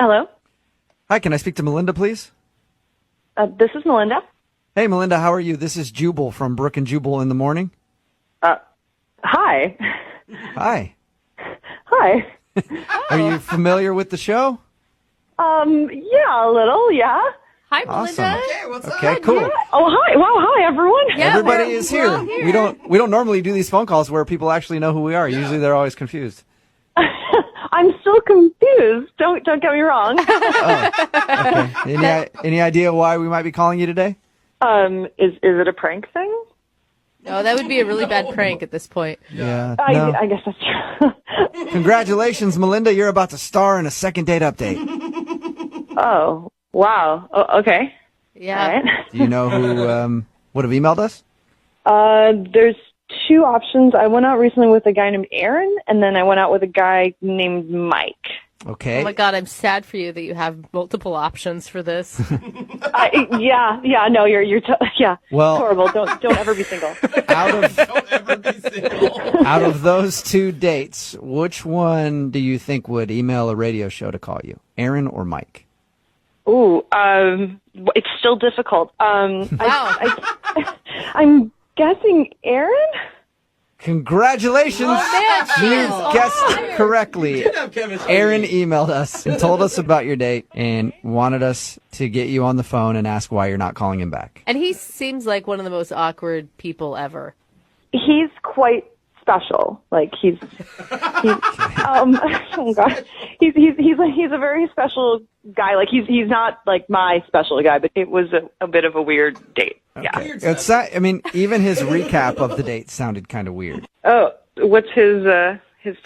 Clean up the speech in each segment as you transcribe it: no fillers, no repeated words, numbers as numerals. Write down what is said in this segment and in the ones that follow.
Hello? Hi, can I speak to Melinda, please? This is Melinda. Hey, Melinda, how are you? This is Jubal from Brooke and Jubal in the morning. Hi. Hi. Hi. Are you familiar with the show? Yeah, a little, yeah. Hi, Melinda. Awesome. Okay, what's up? Okay, cool. Yeah. Oh, hi. Wow, hi, everyone. Yeah, Everybody we're- is we're here. all here. We don't normally do these phone calls where people actually know who we are. Usually they're always confused. I'm still confused. Don't get me wrong. Okay. Any idea why we might be calling you today? Is it a prank thing? No, that would be a really bad prank at this point. Yeah. No. I guess that's true. Congratulations, Melinda. You're about to star in a second date update. Oh, wow. Oh, okay. Yeah. All right. Do you know who would have emailed us? There's two options. I went out recently with a guy named Aaron, and then I went out with a guy named Mike. Okay. Oh my God, I'm sad for you that you have multiple options for this. Yeah. No, you're Well- horrible. Don't ever be single. Don't ever be single. Out of those two dates, which one do you think would email a radio show to call you? Aaron or Mike? Ooh, it's still difficult. Wow. I'm guessing Aaron? Congratulations! Man, she You is on guessed fire. correctly. Didn't have chemistry. Aaron emailed us and told us about your date and wanted us to get you on the phone and ask why you're not calling him back. And he seems like one of the most awkward people He's quite special. Like he's oh god, he's a very special guy. Like he's not like my special guy, but it was a bit of a weird date. Yeah. Weird It's stuff. not, I mean, even his recap of the date sounded kind of weird. Oh, what's his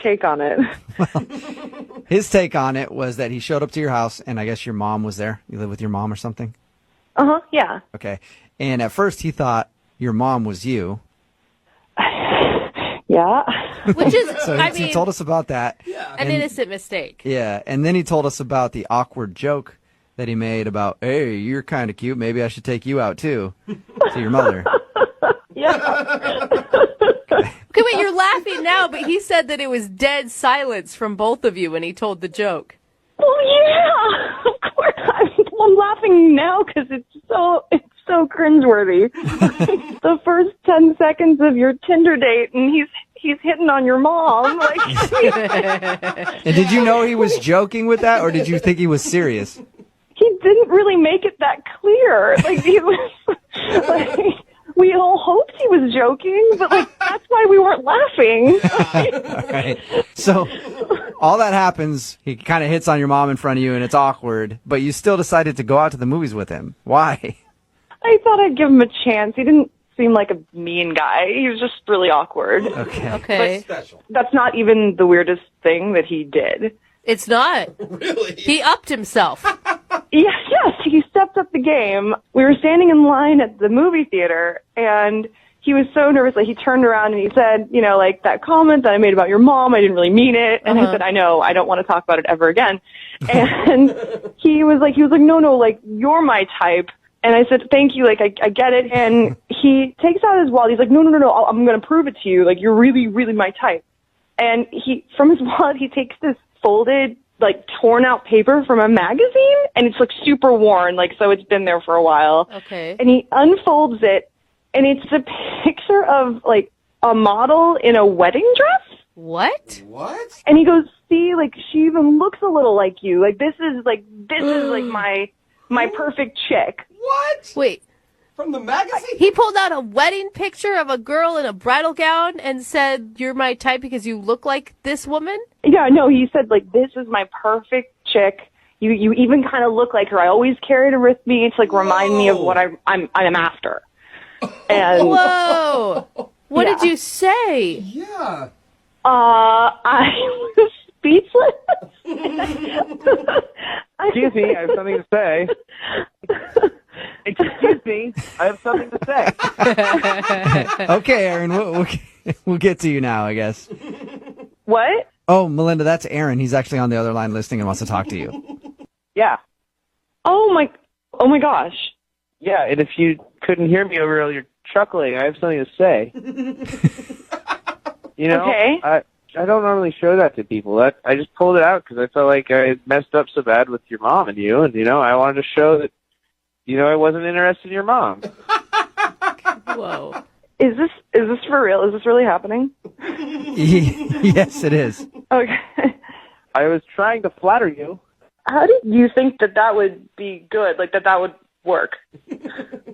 take on it? His take on it was that he showed up to your house, and I guess your mom was there. You live with your mom or something? Yeah. Okay. And at first he thought your mom was you. Yeah. which is, So I he mean, told us about that. an innocent mistake. Yeah. And then he told us about the awkward joke that he made about, hey, you're kind of cute. Maybe I should take you out too, to your mother. Yeah. Okay, wait, you're laughing now, but he said that it was dead silence from both of you when he told the joke. Well, yeah. Of course. I'm laughing now because it's so cringeworthy. The first 10 seconds of your Tinder date, and he's hitting on your mom. Like, And did you know he was joking with that, or did you think he was serious? he didn't really make it that clear. Like he was, like, we all hoped he was joking, but like that's why we weren't laughing. All right. So all that happens, he kind of hits on your mom in front of you, and it's awkward, but you still decided to go out to the movies with him. Why? I thought I'd give him a chance. He didn't seem like a mean guy. He was just really awkward. Okay. Okay. Special. That's not even the weirdest thing that he did. It's not. Really? He upped himself. Yes, he stepped up the game. We were standing in line at the movie theater, and he was so nervous that he turned around and he said, you know, like that comment that I made about your mom, I didn't really mean it. And I said, I know, I don't want to talk about it ever again. And he was like, no, like you're my type. And I said, thank you, like I get it. And he takes out his wallet. He's like, no, I'm going to prove it to you. Like you're really, really my type. And from his wallet, he takes this folded, like torn out paper from a magazine, and it's like super worn, like so it's been there for a while. Okay. And he unfolds it, and it's a picture of like a model in a wedding dress. What? What? And he goes, see, like she even looks a little like you. Like this is like my perfect chick. What? Wait, From the magazine? he pulled out a wedding picture of a girl in a bridal gown and said, you're my type because you look like this woman? Yeah, no, he said like this is my perfect chick. You even kind of look like her. I always carried her with me to like remind me of what I'm after. And Whoa. What Yeah. did you say? Yeah. I was speechless. Excuse me, I have something to say. Excuse me, I have something to say. Okay, Aaron, we'll get to you now, I guess. What? Oh, Melinda, that's Aaron. He's actually on the other line listening and wants to talk to you. Yeah. Oh my gosh. Yeah, and if you couldn't hear me over all your chuckling, I have something to say. You know, Okay. I don't normally show that to people. I just pulled it out because I felt like I messed up so bad with your mom and you, and I wanted to show that I wasn't interested in your mom. Whoa. Is this for real? Is this really happening? Yes, it is. Okay. I was trying to flatter you. How did you think that would be good? Like that would work?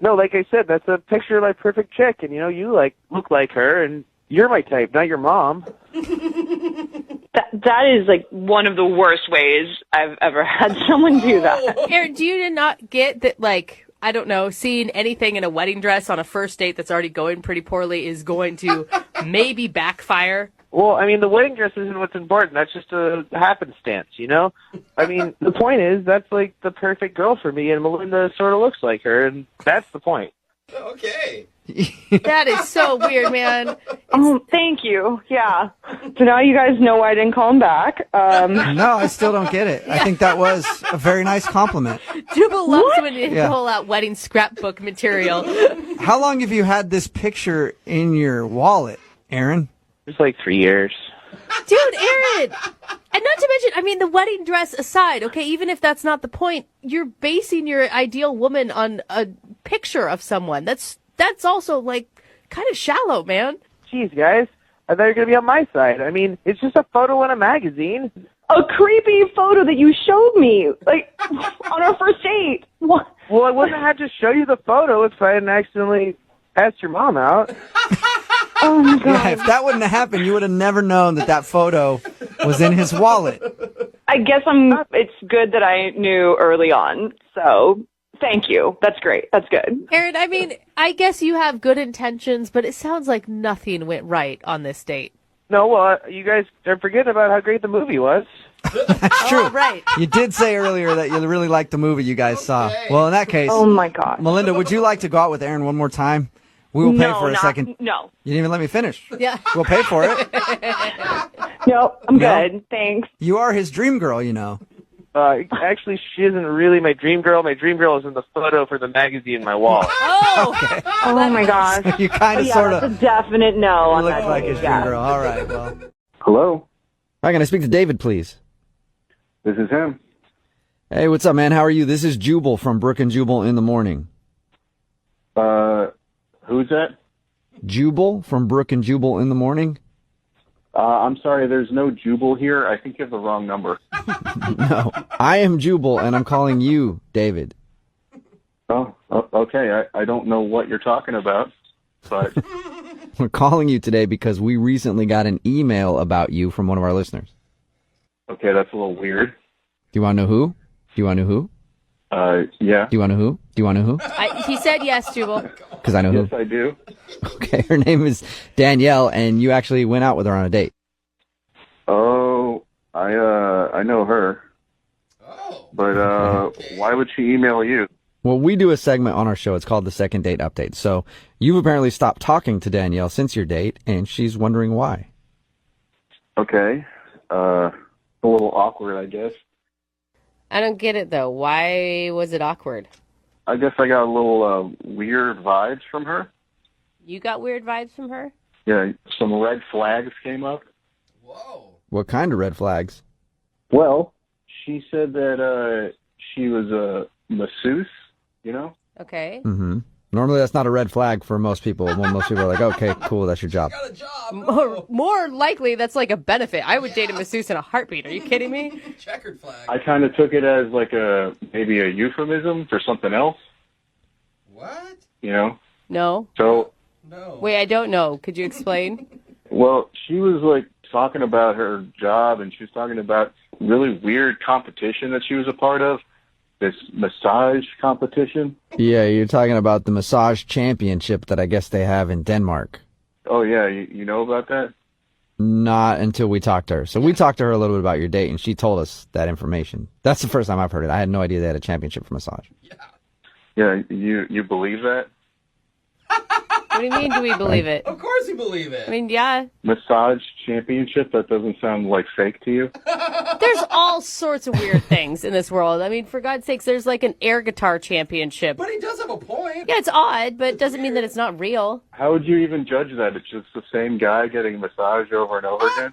No, like I said, that's a picture of my perfect chick, and you look like her, and you're my type, not your mom. That is like one of the worst ways I've ever had someone do that. Aaron, do you not get that, like, I don't know, seeing anything in a wedding dress on a first date that's already going pretty poorly is going to maybe backfire? Well, I mean, the wedding dress isn't what's important. That's just a happenstance, I mean, the point is, that's like the perfect girl for me, and Melinda sort of looks like her, and that's the point. Okay. That is so weird, man. Oh, thank you. Yeah. So now you guys know why I didn't call him back. No, I still don't get it. I think that was a very nice compliment. Jubal loves when you pull out wedding scrapbook material. How long have you had this picture in your wallet, Aaron? It's like 3 years. Dude, Aaron! And not to mention, I mean, the wedding dress aside, okay, even if that's not the point, you're basing your ideal woman on a picture of someone. That's also, like, kind of shallow, man. Jeez, guys. I thought you were going to be on my side. I mean, it's just a photo in a magazine. A creepy photo that you showed me, like, on our first date. What? Well, I wouldn't have had to show you the photo if I hadn't accidentally asked your mom out. Oh, my God. Yeah, if that wouldn't have happened, you would have never known that photo was in his wallet. I guess it's good that I knew early on, so thank you. That's great. That's good. Aaron, I mean, I guess you have good intentions, but it sounds like nothing went right on this date. No, well, you guys are forgetting about how great the movie was. That's true. Oh, right. You did say earlier that you really liked the movie you guys saw. Well, in that case, Oh, my God. Melinda, would you like to go out with Aaron one more time? We will pay for a second. No. You didn't even let me finish. Yeah. We'll pay for it. No, I'm No? good. Thanks. You are his dream girl, Actually, she isn't really my dream girl. My dream girl is in the photo for the magazine in my wall. Oh! Okay. Oh, my gosh. You kind of Yeah, sort that's of a definite no on look that. like his dream Yeah. girl. All right, well. Hello? Hi, can I speak to David, please? This is him. Hey, what's up, man? How are you? This is Jubal from Brooke and Jubal in the Morning. Who's that? Jubal from Brooke and Jubal in the Morning? I'm sorry, there's no Jubal here. I think you have the wrong number. No, I am Jubal, and I'm calling you David. Oh, okay. I don't know what you're talking about, but We're calling you today because we recently got an email about you from one of our listeners. okay, that's a little weird. Do you want to know who? Yeah. Do you want to know who? Do you want to know who? He said yes, Jubal. Because I know who. Yes, I do. Okay, her name is Danielle, and you actually went out with her on a date. Oh, I know her. Oh. But why would she email you? Well, we do a segment on our show. It's called the Second Date Update. So you've apparently stopped talking to Danielle since your date, and she's wondering why. Okay. A little awkward, I guess. I don't get it, though. Why was it awkward? I guess I got a little weird vibes from her. You got weird vibes from her? Yeah, some red flags came up. Whoa. What kind of red flags? Well, she said that she was a masseuse, Okay. Mm-hmm. Normally, that's not a red flag for most people. When most people are like, okay, cool, that's your job. Got a job. More likely, that's like a benefit. I would date a masseuse in a heartbeat. Are you kidding me? Checkered flag. I kind of took it as like maybe a euphemism for something else, What? No. So, No. Wait, I don't know. Could you explain? well, she was like talking about her job, and she was talking about really weird competition that she was a part of, this massage competition. Yeah, you're talking about the massage championship that I guess they have in Denmark. Oh, yeah, you know about that? Not until we talked to her. So we talked to her a little bit about your date, and she told us that information. That's the first time I've heard it. I had no idea they had a championship for massage. Yeah, you believe that? What do you mean, do we believe it? Of course you believe it. I mean, yeah. Massage championship? That doesn't sound like fake to you? There's all sorts of weird things in this world. I mean, for God's sakes, there's like an air guitar championship. But he does have a point. Yeah, it's odd, but it doesn't mean that it's not real. How would you even judge that? It's just the same guy getting massaged over and over again?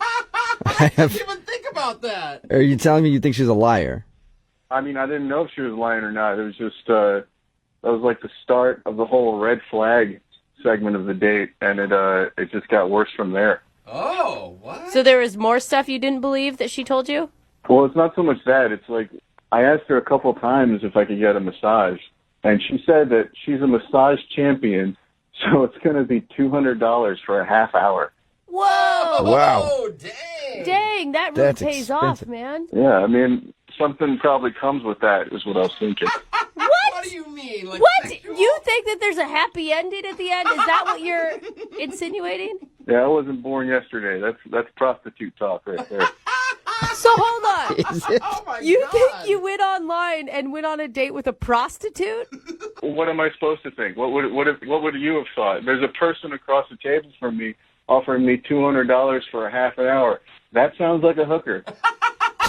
I didn't even think about that. Are you telling me you think she's a liar? I mean, I didn't know if she was lying or not. It was just, that was like the start of the whole red flag segment of the date, and it just got worse from there. Oh, what? So there was more stuff you didn't believe that she told you? Well, it's not so much that. It's like, I asked her a couple times if I could get a massage, and she said that she's a massage champion, so it's going to be $200 for a half hour. Whoa! Wow. Oh, dang. Dang, that really That's pays expensive. off, man. Yeah, I mean, something probably comes with that, is what I was thinking. What do you mean? Like What? sexual? You think that there's a happy ending at the end? Is that what you're insinuating? Yeah, I wasn't born yesterday. That's prostitute talk right there. So hold on. Is it? Oh, my You God. think you went online and went on a date with a prostitute? What am I supposed to think? What would you have thought? There's a person across the table from me offering me $200 for a half an hour. That sounds like a hooker.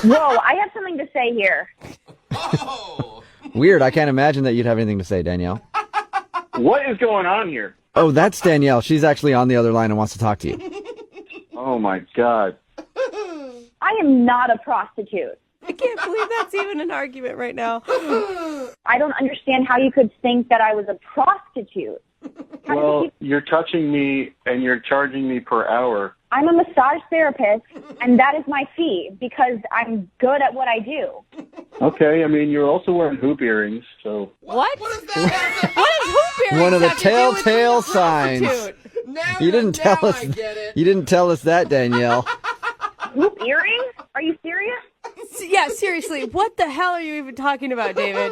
Whoa, I have something to say here. Oh. Weird. I can't imagine that you'd have anything to say, Danielle. What is going on here? Oh, that's Danielle. She's actually on the other line and wants to talk to you. Oh my God. I am not a prostitute. I can't believe that's even an argument right now. I don't understand how you could think that I was a prostitute. How do Well, you- you're touching me and you're charging me per hour. I'm a massage therapist, and that is my fee because I'm good at what I do. Okay, I mean, you're also wearing hoop earrings, so... What? What is that? What is hoop earrings One of the have to do with telltale being a signs. prostitute? Now, You didn't tell now us. I get it. You didn't tell us that, Danielle. Hoop earrings? Are you serious? Yeah, seriously, what the hell are you even talking about, David?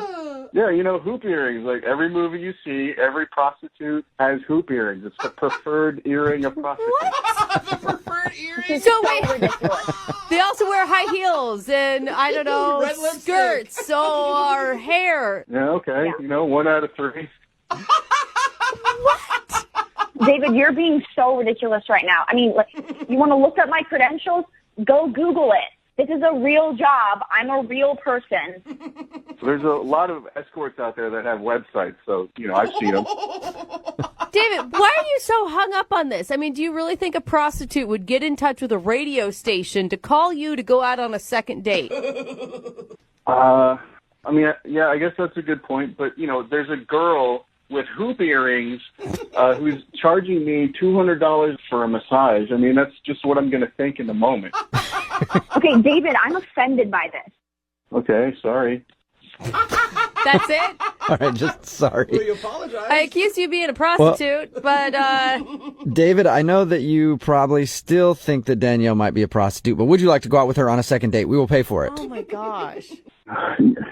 Yeah, you know, hoop earrings. Like, every movie you see, every prostitute has hoop earrings. It's the preferred earring of prostitutes. The preferred earring? So wait, Ridiculous. they also wear high heels and, I don't know, Red lipstick. skirts or hair. Yeah, okay. Yeah. You know, 1 out of 3. David, you're being so ridiculous right now. I mean, like, you want to look up my credentials? Go Google it. This is a real job. I'm a real person. There's a lot of escorts out there that have websites, so, you know, I've seen them. David, why are you so hung up on this? I mean, do you really think a prostitute would get in touch with a radio station to call you to go out on a second date? I mean, yeah, I guess that's a good point. But, you know, there's a girl with hoop earrings who's charging me $200 for a massage. I mean, that's just what I'm going to think in the moment. Okay, David, I'm offended by this. Okay, sorry. That's it? All right, just Will sorry. you apologize? I accuse you of being a prostitute, but David, I know that you probably still think that Danielle might be a prostitute, but would you like to go out with her on a second date? We will pay for it. oh my gosh.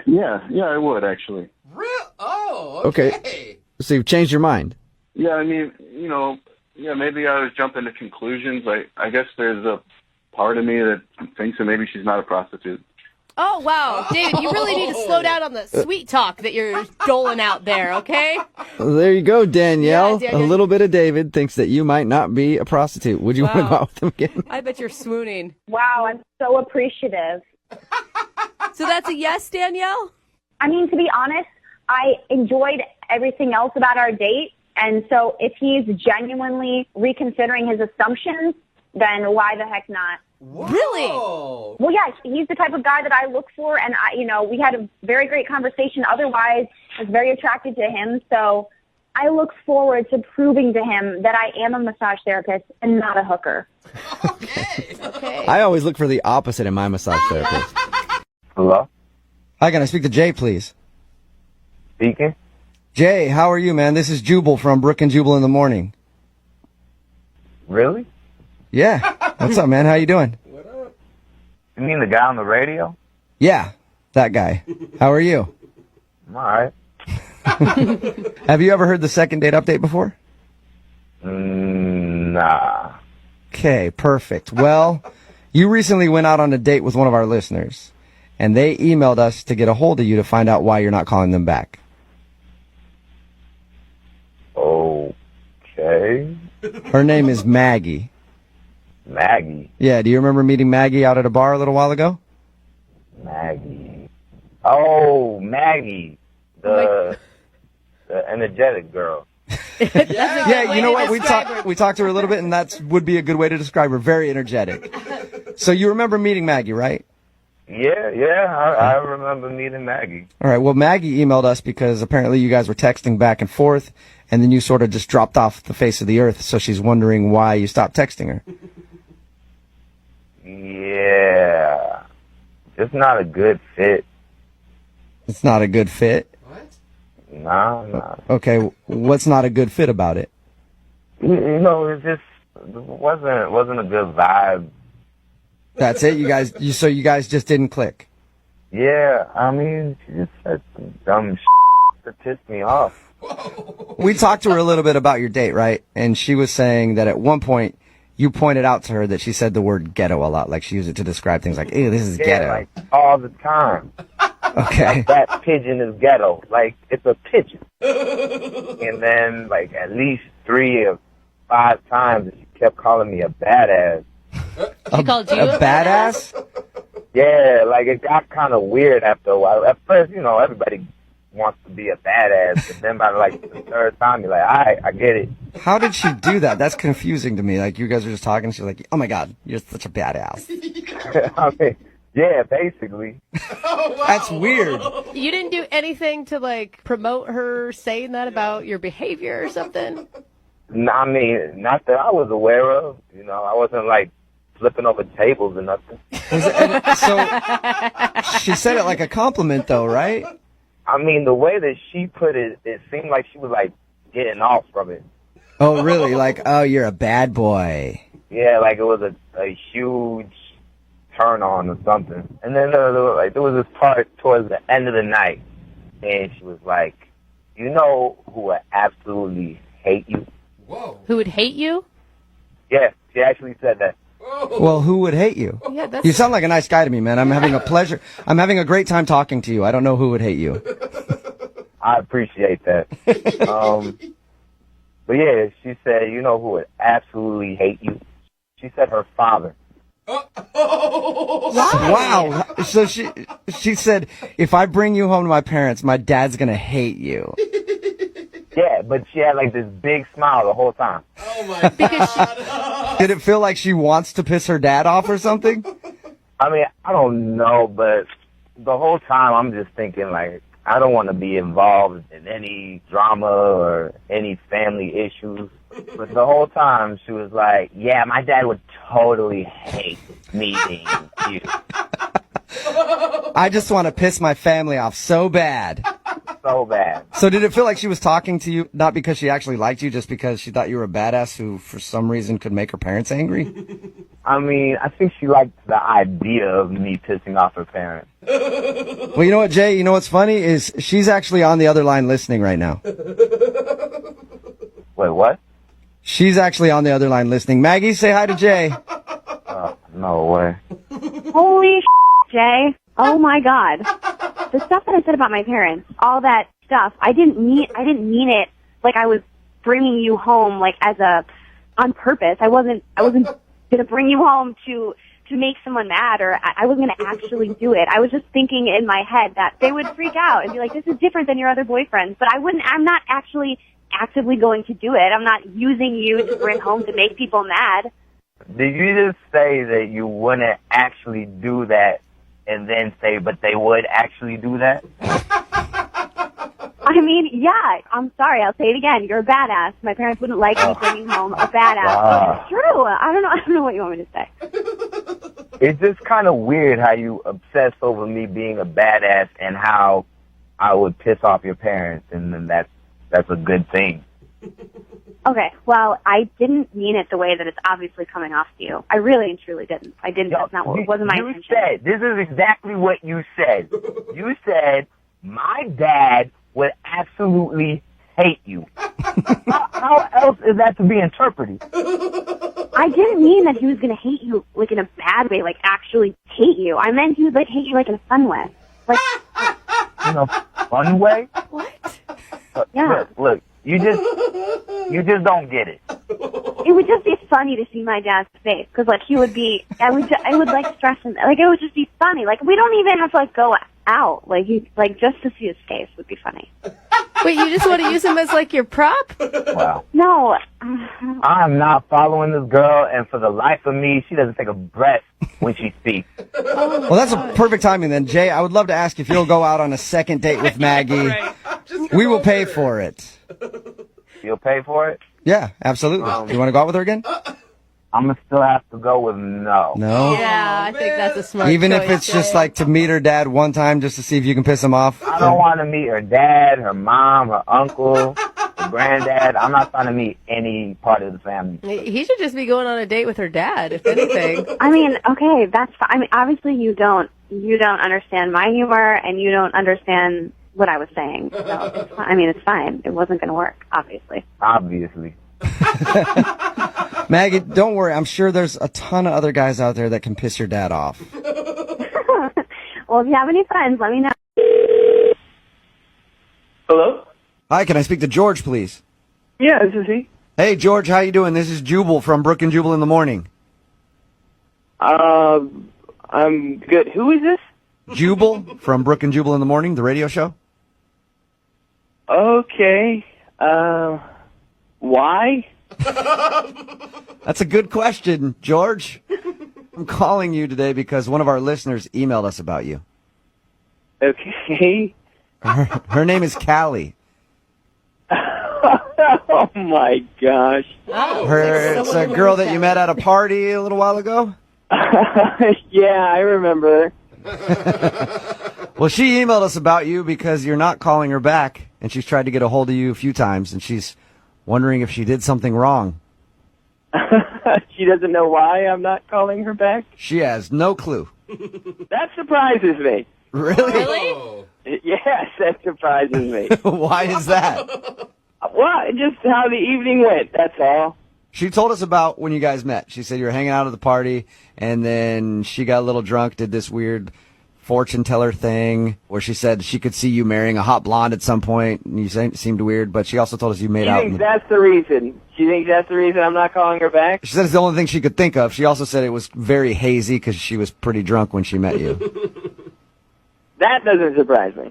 Yeah, I would, actually. Real? Oh, Okay. okay. So you've changed your mind. Yeah, I mean, you know, yeah, maybe I was jumping to conclusions. I guess there's a part of me that thinks that maybe she's not a prostitute. Oh, wow. David, you really need to slow down on the sweet talk that you're doling out there, okay? Well, there you go, Danielle. Yeah, Danielle. A little bit of David thinks that you might not be a prostitute. Would you want to Wow. go out with him again? I bet you're swooning. Wow, I'm so appreciative. So that's a yes, Danielle? I mean, to be honest, I enjoyed everything else about our date. And so if he's genuinely reconsidering his assumptions, then why the heck not? Really? Whoa. Well, yeah, he's the type of guy that I look for. And, we had a very great conversation. Otherwise, I was very attracted to him. So I look forward to proving to him that I am a massage therapist and not a hooker. Okay. Okay. I always look for the opposite in my massage therapist. Hello? Hi, can I speak to Jay, please? Speaking? Jay, how are you, man? This is Jubal from Brooke and Jubal in the morning. Really? Yeah. What's up, man? How you doing? You mean the guy on the radio? Yeah, that guy. How are you? I'm alright. Have you ever heard the second date update before? Nah. Okay, perfect. Well, you recently went out on a date with one of our listeners, and they emailed us to get a hold of you to find out why you're not calling them back. Okay. Her name is Maggie. Maggie. Yeah, do you remember meeting Maggie out at a bar a little while ago? Maggie. Oh, Maggie. The energetic girl. Yeah, you know what? We talked to her a little bit, and that would be a good way to describe her. Very energetic. So you remember meeting Maggie, right? I remember meeting Maggie. All right. Well, Maggie emailed us because apparently you guys were texting back and forth, and then you sort of just dropped off the face of the earth. So she's wondering why you stopped texting her. Yeah. It's not a good fit. It's not a good fit? What? Nah. Okay. What's not a good fit about it? You know, it just wasn't a good vibe. That's it? You guys just didn't click? Yeah, I mean, she just said some dumb that pissed me off. We talked to her a little bit about your date, right? And she was saying that at one point you pointed out to her that she said the word ghetto a lot. Like she used it to describe things like, ew, this is ghetto. Like all the time. Okay. Like, that pigeon is ghetto. Like, it's a pigeon. And then, like, at least 3 or 5 times she kept calling me a badass. She called you a badass? Yeah, like it got kind of weird after a while. At first, you know, everybody wants to be a badass, but then by like the 3rd time, you're like, all right, I get it. How did she do that? That's confusing to me. Like you guys were just talking, she's like, oh my God, you're such a badass. I mean, yeah, basically. Oh, wow. That's weird. You didn't do anything to like promote her saying that about your behavior or something? No, I mean, not that I was aware of. You know, I wasn't like flipping over tables or nothing. So she said it like a compliment though, right? I mean, the way that she put it, it seemed like she was like getting off from it. Oh, really? Like, oh, you're a bad boy. Yeah, like it was a huge turn on or something. And then there was this part towards the end of the night, and she was like, you know who would absolutely hate you? Whoa. Who would hate you? Yeah, she actually said that. Well, who would hate you? Yeah, that's... You sound like a nice guy to me, man. I'm having a pleasure. I'm having a great time talking to you. I don't know who would hate you. I appreciate that. But yeah, she said, you know who would absolutely hate you? She said her father. Wow. So she said, if I bring you home to my parents, my dad's going to hate you. Yeah, but she had like this big smile the whole time. Oh my God. Did it feel like she wants to piss her dad off or something? I mean, I don't know, but the whole time I'm just thinking like, I don't want to be involved in any drama or any family issues. But the whole time she was like, yeah, my dad would totally hate me being you. I just want to piss my family off so bad. So bad. So did it feel like she was talking to you, not because she actually liked you, just because she thought you were a badass who, for some reason, could make her parents angry? I mean, I think she liked the idea of me pissing off her parents. Well, you know what, Jay? You know what's funny is she's actually on the other line listening right now. Wait, what? She's actually on the other line listening. Maggie, say hi to Jay. No way. Holy Jay. Oh my God. The stuff that I said about my parents, all that stuff, I didn't mean it like I was bringing you home like on purpose. I wasn't going to bring you home to make someone mad, or I wasn't going to actually do it. I was just thinking in my head that they would freak out and be like, this is different than your other boyfriends. But I'm not actually actively going to do it. I'm not using you to bring home to make people mad. Did you just say that you wouldn't actually do that and then say, but they would actually do that? I mean, yeah, I'm sorry. I'll say it again. You're a badass. My parents wouldn't like me bringing home a badass. But it's true. I don't know what you want me to say. It's just kind of weird how you obsess over me being a badass and how I would piss off your parents, and then that's a good thing. Okay, well, I didn't mean it the way that it's obviously coming off to you. I really and truly didn't. I didn't. That's not what wasn't my intention. This is exactly what you said. You said, my dad would absolutely hate you. How else is that to be interpreted? I didn't mean that he was going to hate you, like, in a bad way, like, actually hate you. I meant he would, like, hate you, like, in a fun way. Like, in a fun way? What? Yeah. Look, you just don't get it. It would just be funny to see my dad's face, because, like, he would be, I would, like, stress him. Like, it would just be funny. Like, we don't even have to, like, go out. Like, just to see his face would be funny. Wait, you just want to use him as like your prop? Wow. No. I'm not following this girl, and for the life of me, she doesn't take a breath when she speaks. Well, that's a perfect timing then. Jay, I would love to ask if you'll go out on a second date with Maggie. We will pay for it. You'll pay for it? Yeah, absolutely. Do you want to go out with her again? I'm going to still have to go with no. No? Yeah, I think that's a smart Even choice, if it's Jay. just like to meet her dad one time just to see if you can piss him off? I don't want to meet her dad, her mom, her uncle, her granddad. I'm not trying to meet any part of the family. He should just be going on a date with her dad, if anything. I mean, okay, that's fine. I mean, obviously you don't understand my humor, and you don't understand what I was saying. So it's fine. I mean, it's fine. It wasn't going to work, obviously. Obviously. Maggie, don't worry. I'm sure there's a ton of other guys out there that can piss your dad off. Well, if you have any friends, let me know. Hello? Hi, can I speak to George, please? Yeah, this is he. Hey, George, how you doing? This is Jubal from Brooke and Jubal in the morning. I'm good. Who is this? Jubal from Brooke and Jubal in the morning, the radio show. Okay. Why? That's a good question, George. I'm calling you today because one of our listeners emailed us about you. Okay. Her name is Callie. Oh my gosh. It's a girl that you met at a party a little while ago. Yeah, I remember. Well, she emailed us about you because you're not calling her back, and she's tried to get a hold of you a few times, and she's wondering if she did something wrong. She doesn't know why I'm not calling her back? She has no clue. That surprises me. Really? Yes, that surprises me. Why is that? Well, just how the evening went, that's all. She told us about when you guys met. She said you were hanging out at the party, and then she got a little drunk, did this weird fortune teller thing where she said she could see you marrying a hot blonde at some point, and you seemed weird, but she also told us you made out. She thinks that's the reason. She thinks that's the reason I'm not calling her back? She said it's the only thing she could think of. She also said it was very hazy because she was pretty drunk when she met you. That doesn't surprise me.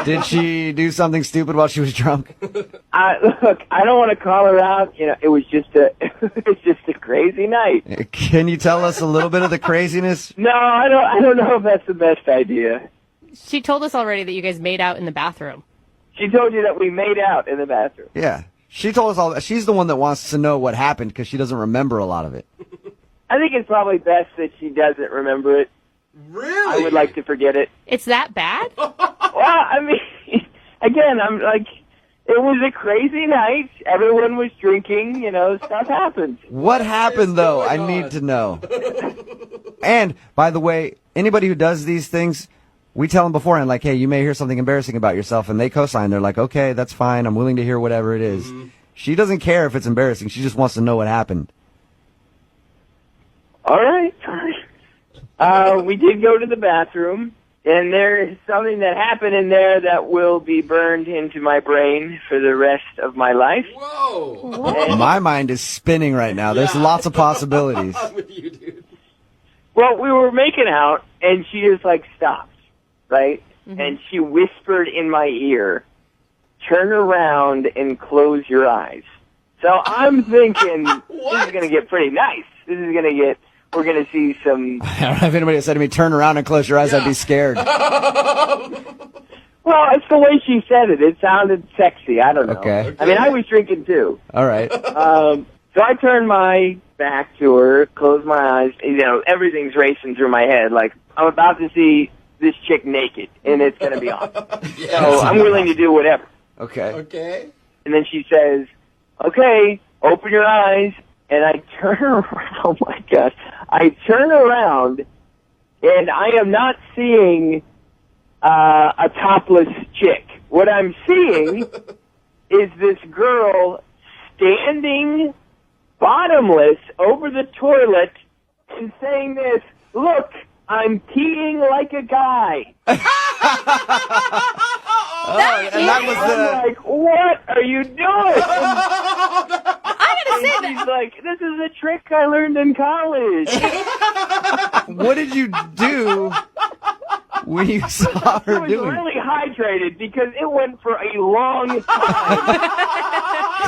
Did she do something stupid while she was drunk? Look, I don't want to call her out. You know, it was just a crazy night. Can you tell us a little bit of the craziness? No, I don't know if that's the best idea. She told us already that you guys made out in the bathroom. She told you that we made out in the bathroom. Yeah. She told us all that. She's the one that wants to know what happened because she doesn't remember a lot of it. I think it's probably best that she doesn't remember it. Really? I would like to forget it. It's that bad? Well, I mean, again, I'm like, it was a crazy night. Everyone was drinking. You know, stuff happens. What happened, though? I need to know. And, by the way, anybody who does these things, we tell them beforehand, like, hey, you may hear something embarrassing about yourself, and they co-sign. They're like, okay, that's fine. I'm willing to hear whatever it is. Mm-hmm. She doesn't care if it's embarrassing. She just wants to know what happened. All right. We did go to the bathroom, and there is something that happened in there that will be burned into my brain for the rest of my life. Whoa. My mind is spinning right now. There's lots of possibilities. I'm with you, dude. Well, we were making out, and she just, like, stopped, right? Mm-hmm. And she whispered in my ear, turn around and close your eyes. So I'm thinking, this is going to get pretty nice. We're going to see some... I don't know if anybody had said to me, turn around and close your eyes, I'd be scared. Well, it's the way she said it. It sounded sexy. I don't know. Okay. I mean, I was drinking, too. All right. So I turned my back to her, closed my eyes. You know, everything's racing through my head. Like, I'm about to see this chick naked, and it's going to be on. So I'm willing to do whatever. Okay. Okay. And then she says, okay, open your eyes. And I turn around. Oh, my gosh. I turn around, and I am not seeing a topless chick. What I'm seeing is this girl standing bottomless over the toilet and saying this, look, I'm peeing like a guy. That was I'm like, what are you doing? I gotta say She's like, this is a trick I learned in college. What did you do when you saw her I was doing? really hydrated because it went for a long time.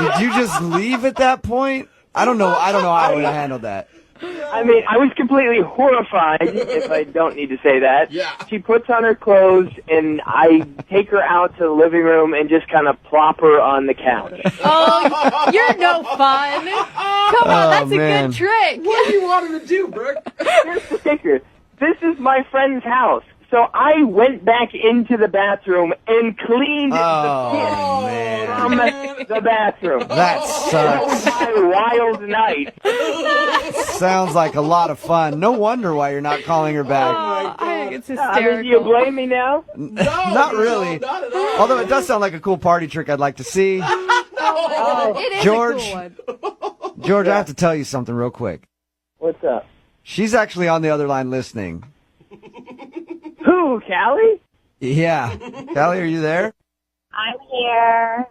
Did you just leave at that point? I don't know how I would have handled that. I mean, I was completely horrified, if I don't need to say that. Yeah. She puts on her clothes, and I take her out to the living room and just kind of plop her on the couch. Oh, you're no fun. Come on, that's a man. good trick. What do you want her to do, Brooke? Here's the kicker. This is my friend's house. So I went back into the bathroom and cleaned Oh, the man. piss from the bathroom. That sucks. My wild night. Sounds like a lot of fun. No wonder why you're not calling her back. Oh, I think it's I hysterical. mean, do you blame me now? Not really. No, not at all. Although it does sound like a cool party trick I'd like to see. It is George. a cool one. George, I have to tell you something real quick. What's up? She's actually on the other line listening. Who, Callie? Yeah. Callie, are you there? I'm here.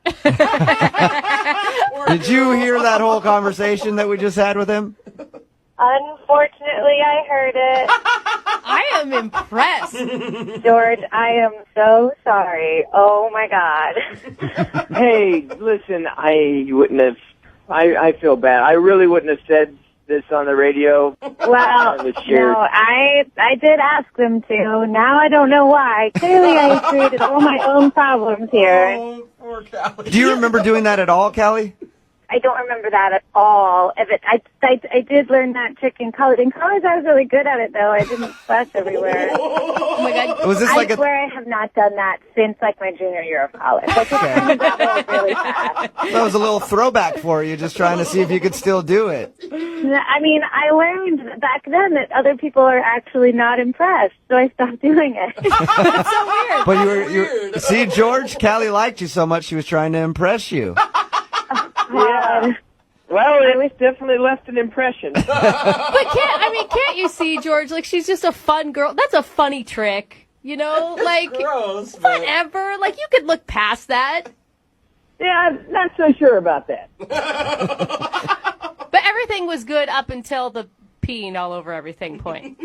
Did you hear that whole conversation that we just had with him? Unfortunately, I heard it. I am impressed. George, I am so sorry. Oh, my God. Hey, listen, I wouldn't have. I feel bad. I really wouldn't have said this on the radio. Well, It was shared. no, I did ask them to. Now I don't know why. Clearly, I created all my own problems here. Oh, poor Callie. Do you remember doing that at all, Callie? I don't remember that at all. If it, I did learn that trick in college. In college, I was really good at it, though. I didn't splash everywhere. Oh my God. Was this I like a... swear I have not done that since, like, my junior year of college. Like, Okay. it's really fast. That was a little throwback for you, just trying to see if you could still do it. I mean, I learned back then that other people are actually not impressed, so I stopped doing it. That's so weird. But you see, George, Callie liked you so much she was trying to impress you. Yeah. Well, it definitely left an impression. But can't you see, George? Like, she's just a fun girl. That's a funny trick. You know, like, Gross, but whatever. Like, you could look past that. Yeah, I'm not so sure about that. But everything was good up until the peeing all over everything point.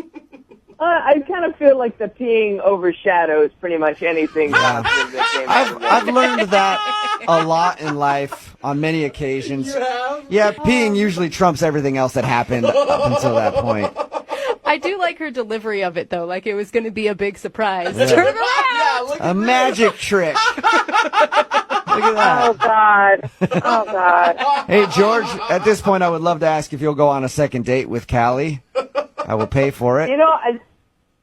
I kind of feel like the peeing overshadows pretty much anything Yeah. positive that came out of I've it. learned that a lot in life on many occasions. you have? Yeah, peeing usually trumps everything else that happened up until that point. I do like her delivery of it, though. Like, it was going to be a big surprise. Yeah. Turn around! Yeah, look A at magic trick. Look at Oh, that. God. Oh, God. Hey, George, at this point, I would love to ask if you'll go on a second date with Callie. I will pay for it. You know,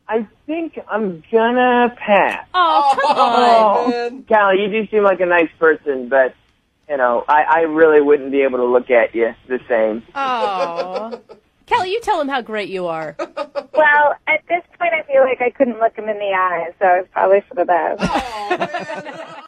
I think I'm gonna pass. Oh, come on. man. Callie, you do seem like a nice person, but, you know, I really wouldn't be able to look at you the same. Oh. Kelly, you tell him how great you are. Well, at this point, I feel like I couldn't look him in the eye, so it's probably for the best. Oh, man.